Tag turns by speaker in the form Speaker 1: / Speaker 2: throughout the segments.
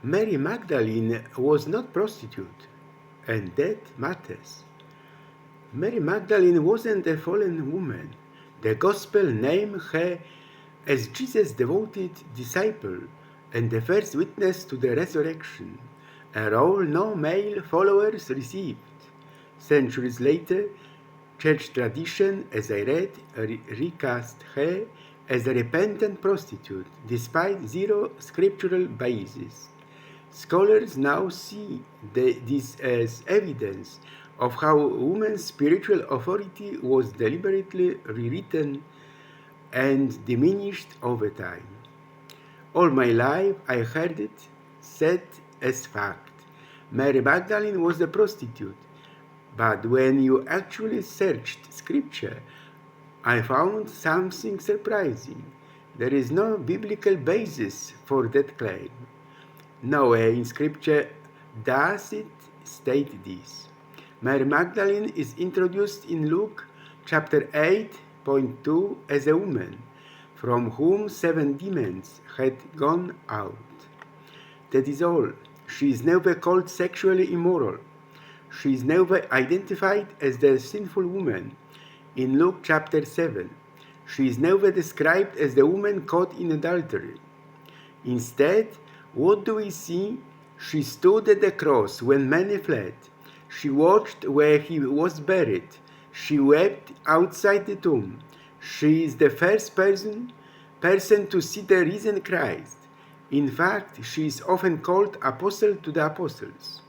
Speaker 1: Mary Magdalene was not prostitute, and that matters. Mary Magdalene wasn't a fallen woman. The Gospel named her as Jesus' devoted disciple and the first witness to the resurrection, a role no male followers received. Centuries later, church tradition, as I read, recast her as a repentant prostitute, despite zero scriptural basis. Scholars now see this as evidence of how women's spiritual authority was deliberately rewritten and diminished over time. All my life I heard it said as fact. Mary Magdalene was a prostitute, but when you actually searched scripture, I found something surprising. There is no biblical basis for that claim. Nowhere in scripture does it state this. Mary Magdalene is introduced in Luke chapter 8.2 as a woman from whom 7 demons had gone out. That is all. She is never called sexually immoral. She is never identified as the sinful woman in Luke chapter 7. She is never described as the woman caught in adultery. Instead, what do we see? She stood at the cross when many fled. She watched where he was buried. She wept outside the tomb. She is the first person to see the risen Christ. In fact, she is often called Apostle to the Apostles.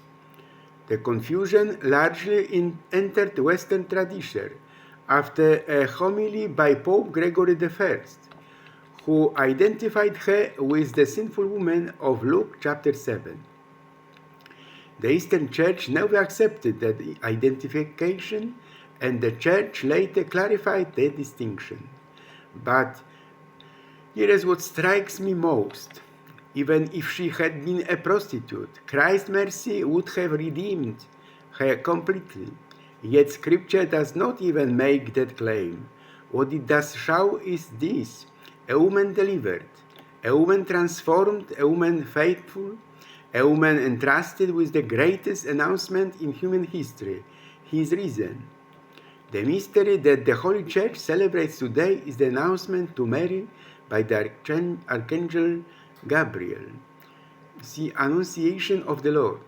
Speaker 1: The confusion largely entered Western tradition after a homily by Pope Gregory I, who identified her with the sinful woman of Luke chapter 7. The Eastern Church never accepted that identification, and the Church later clarified the distinction. But here is what strikes me most. Even if she had been a prostitute, Christ's mercy would have redeemed her completely. Yet Scripture does not even make that claim. What it does show is this: a woman delivered, a woman transformed, a woman faithful, a woman entrusted with the greatest announcement in human history. He is risen. The mystery that the Holy Church celebrates today is the announcement to Mary by the Archangel Gabriel, the Annunciation of the Lord,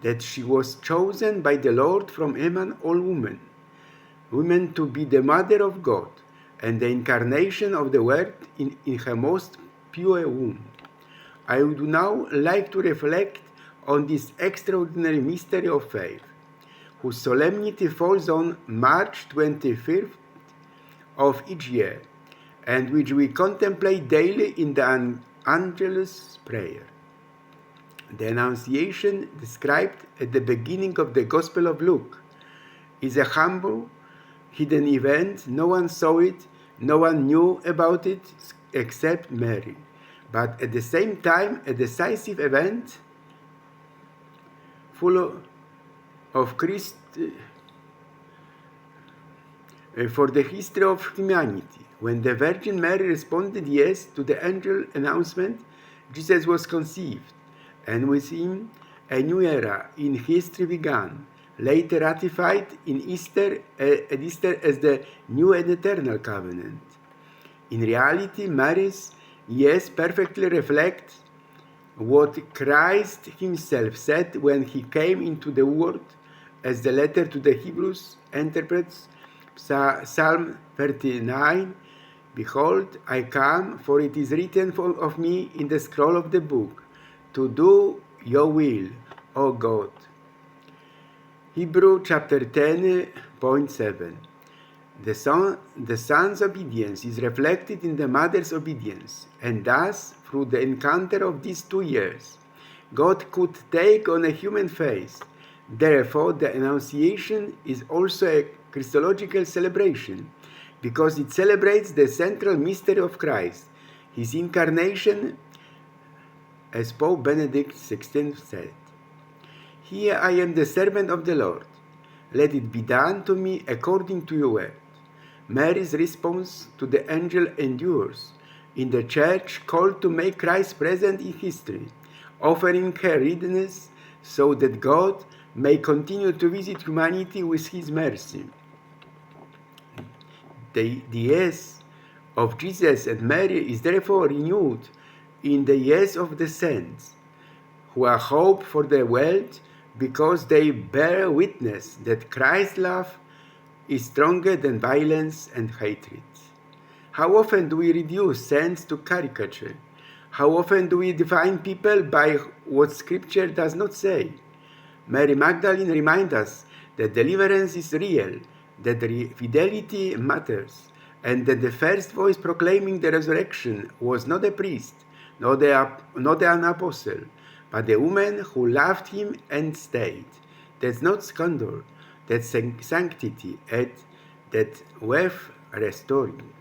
Speaker 1: that she was chosen by the Lord from among all women to be the mother of God and the incarnation of the Word in her most pure womb. I would now like to reflect on this extraordinary mystery of faith, whose solemnity falls on March 25th of each year, and which we contemplate daily in the Angelus prayer. The Annunciation described at the beginning of the Gospel of Luke is a humble, hidden event. No one saw it, no one knew about it except Mary. But at the same time, a decisive event full of Christ for the history of humanity. When the Virgin Mary responded yes to the angel announcement, Jesus was conceived, and with him a new era in history began, later ratified at Easter as the new and eternal covenant. In reality, Mary's yes perfectly reflects what Christ himself said when he came into the world, as the letter to the Hebrews interprets Psalm 39, "Behold, I come, for it is written of me in the scroll of the book, to do your will, O God." Hebrew chapter 10.7. The son's obedience is reflected in the mother's obedience, and thus, through the encounter of these 2 years, God could take on a human face. Therefore, the Annunciation is also a Christological celebration, because it celebrates the central mystery of Christ, his incarnation, as Pope Benedict XVI said. "Here I am, the servant of the Lord. Let it be done to me according to your word." Mary's response to the angel endures. In the Church, called to make Christ present in history, offering her readiness so that God may continue to visit humanity with his mercy. The yes of Jesus and Mary is therefore renewed in the yes of the saints, who are hope for the world because they bear witness that Christ's love is stronger than violence and hatred. How often do we reduce saints to caricature? How often do we define people by what Scripture does not say? Mary Magdalene reminds us that deliverance is real, that fidelity matters, and that the first voice proclaiming the resurrection was not a priest, not an apostle, but a woman who loved him and stayed. That's not scandal, that's sanctity, and that worth restoring.